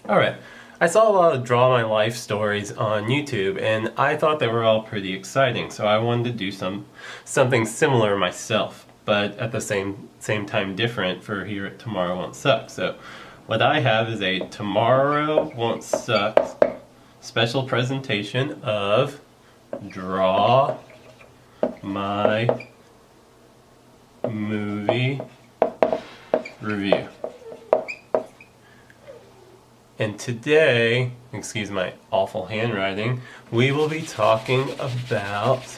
Alright, I saw a lot of Draw My Life stories on YouTube and I thought they were all pretty exciting, so I wanted to do something similar myself, but at the same time different for here at Tomorrow Won't Suck. So what I have is a Tomorrow Won't Suck special presentation of Draw My Movie Review. And today, excuse my awful handwriting, we will be talking about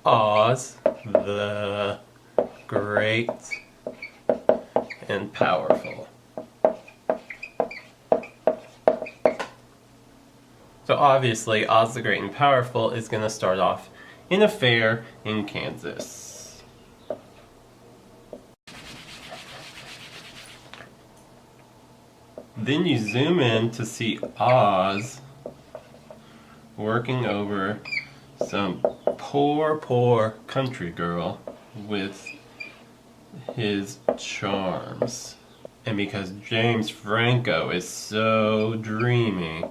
Oz the Great and Powerful. So obviously, Oz the Great and Powerful is going to start off in a fair in Kansas. Then you zoom in to see Oz working over some poor country girl with his charms. And because James Franco is so dreamy,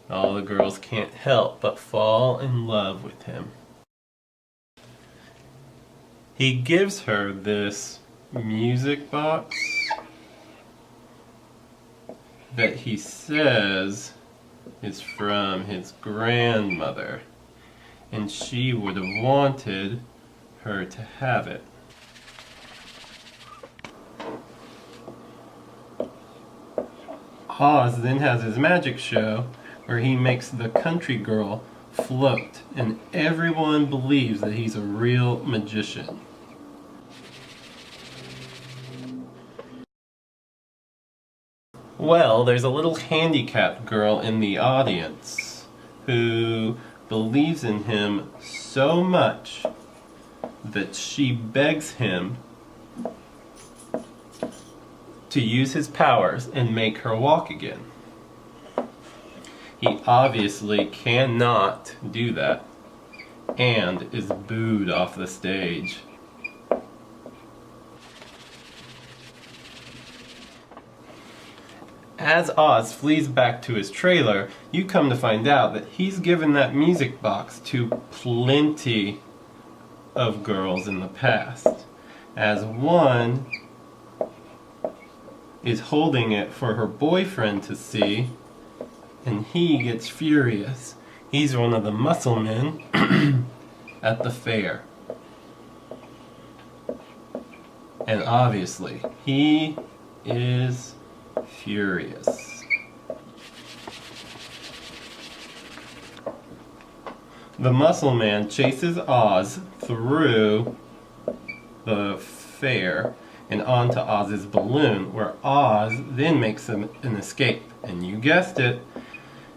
all the girls can't help but fall in love with him. He gives her this music box that he says is from his grandmother, and she would have wanted her to have it. Oz then has his magic show where he makes the country girl float, and everyone believes that he's a real magician. Well, there's a little handicapped girl in the audience who believes in him so much that she begs him to use his powers and make her walk again. He obviously cannot do that and is booed off the stage. As Oz flees back to his trailer, you come to find out that he's given that music box to plenty of girls in the past, as one is holding it for her boyfriend to see, and he gets furious. He's one of the muscle men at the fair. And obviously, he is furious. The muscle man chases Oz through the fair and onto Oz's balloon, where Oz then makes an escape. And you guessed it,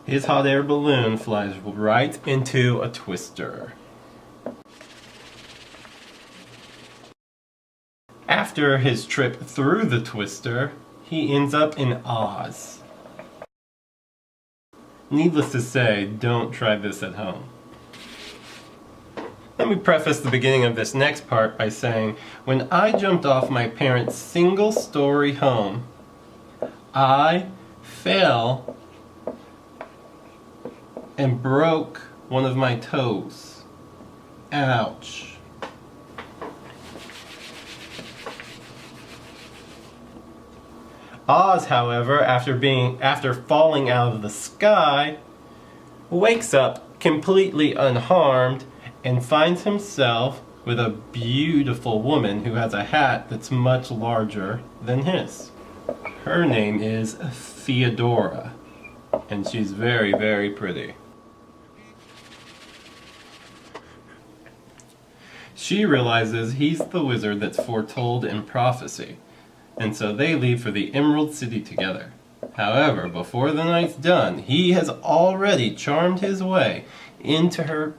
his hot air balloon flies right into a twister. After his trip through the twister, he ends up in Oz. Needless to say, don't try this at home. Let me preface the beginning of this next part by saying, when I jumped off my parents' single-story home, I fell and broke one of my toes. Ouch. Oz, however, after falling out of the sky, wakes up completely unharmed and finds himself with a beautiful woman who has a hat that's much larger than his. Her name is Theodora, and she's very pretty. She realizes he's the wizard that's foretold in prophecy, and so they leave for the Emerald City together. However, before the night's done, he has already charmed his way into her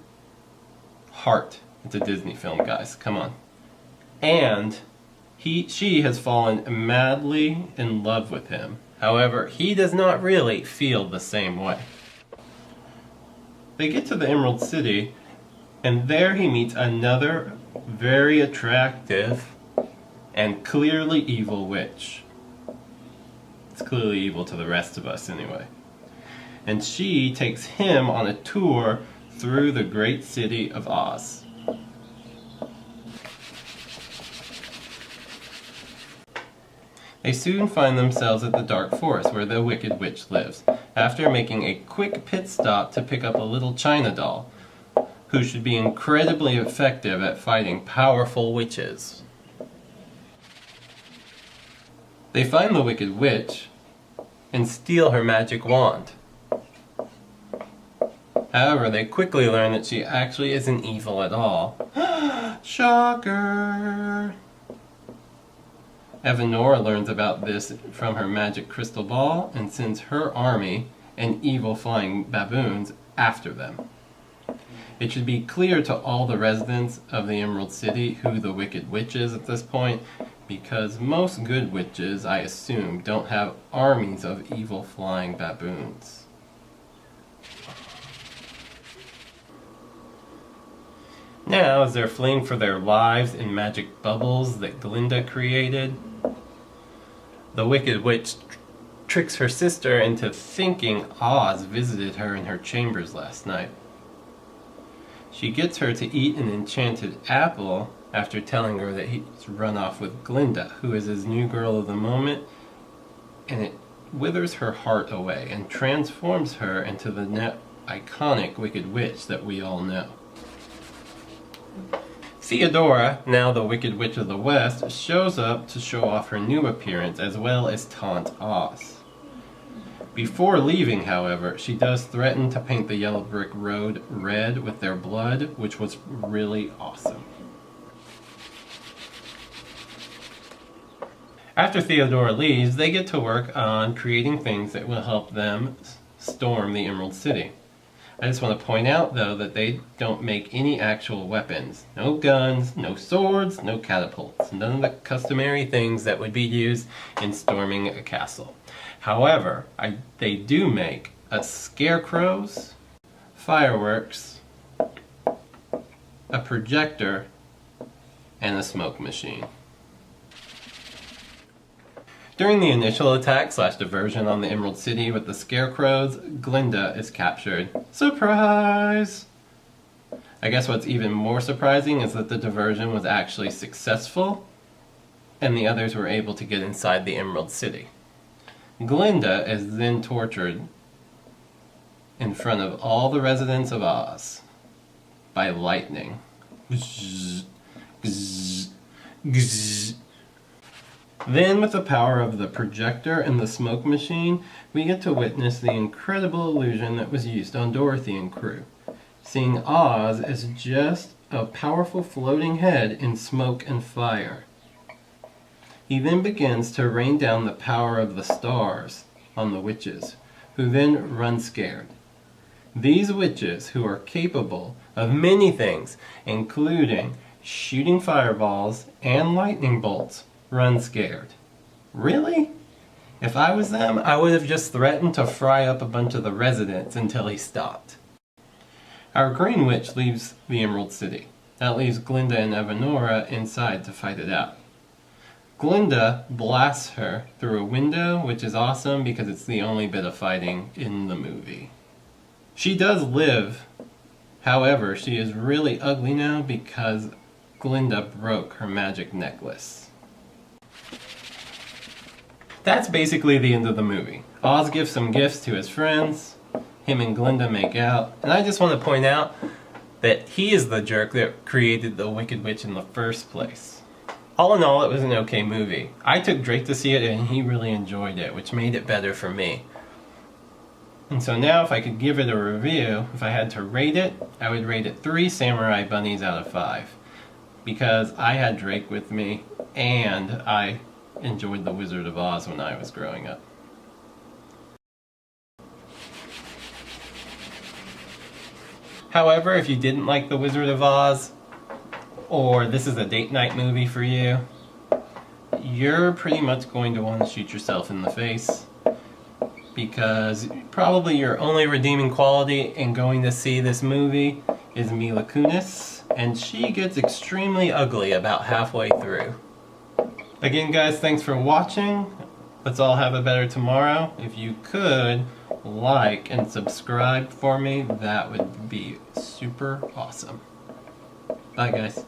heart. It's a Disney film, guys, come on. And she has fallen madly in love with him. However, he does not really feel the same way. They get to the Emerald City, and there he meets another very attractive and clearly evil witch. It's clearly evil to the rest of us anyway. And she takes him on a tour through the great city of Oz. They soon find themselves at the dark forest where the Wicked Witch lives, after making a quick pit stop to pick up a little China doll, who should be incredibly effective at fighting powerful witches. They find the Wicked Witch and steal her magic wand. However, they quickly learn that she actually isn't evil at all. Shocker! Evanora learns about this from her magic crystal ball and sends her army and evil flying baboons after them. It should be clear to all the residents of the Emerald City who the Wicked Witch is at this point, because most good witches, I assume, don't have armies of evil flying baboons. Now, as they're fleeing for their lives in magic bubbles that Glinda created, the Wicked Witch tricks her sister into thinking Oz visited her in her chambers last night. She gets her to eat an enchanted apple after telling her that he's run off with Glinda, who is his new girl of the moment, and it withers her heart away and transforms her into the iconic Wicked Witch that we all know. Theodora, now the Wicked Witch of the West, shows up to show off her new appearance as well as taunt Oz. Before leaving, however, she does threaten to paint the yellow brick road red with their blood, which was really awesome. After Theodora leaves, they get to work on creating things that will help them storm the Emerald City. I just want to point out, though, that they don't make any actual weapons. No guns, no swords, no catapults. None of the customary things that would be used in storming a castle. However, they do make scarecrows, fireworks, a projector, and a smoke machine. During the initial attack / diversion on the Emerald City with the scarecrows, Glinda is captured. Surprise! I guess what's even more surprising is that the diversion was actually successful, and the others were able to get inside the Emerald City. Glinda is then tortured in front of all the residents of Oz by lightning. Gzz, gzz, gzz. Then, with the power of the projector and the smoke machine, we get to witness the incredible illusion that was used on Dorothy and crew, seeing Oz as just a powerful floating head in smoke and fire. He then begins to rain down the power of the stars on the witches, who then run scared. These witches, who are capable of many things, including shooting fireballs and lightning bolts, run scared. Really? If I was them, I would have just threatened to fry up a bunch of the residents until he stopped. Our Green Witch leaves the Emerald City. That leaves Glinda and Evanora inside to fight it out. Glinda blasts her through a window, which is awesome because it's the only bit of fighting in the movie. She does live. However, she is really ugly now because Glinda broke her magic necklace. That's basically the end of the movie. Oz gives some gifts to his friends, him and Glinda make out, and I just want to point out that he is the jerk that created the Wicked Witch in the first place. All in all, it was an okay movie. I took Drake to see it and he really enjoyed it, which made it better for me. And so now if I could give it a review, if I had to rate it, I would rate it 3 Samurai Bunnies out of 5. Because I had Drake with me, and I enjoyed The Wizard of Oz when I was growing up. However, if you didn't like The Wizard of Oz, or this is a date night movie for you, you're pretty much going to want to shoot yourself in the face. Because probably your only redeeming quality in going to see this movie is Mila Kunis, and she gets extremely ugly about halfway through. Again guys, thanks for watching. Let's all have a better tomorrow. If you could like and subscribe for me, that would be super awesome. Bye, guys.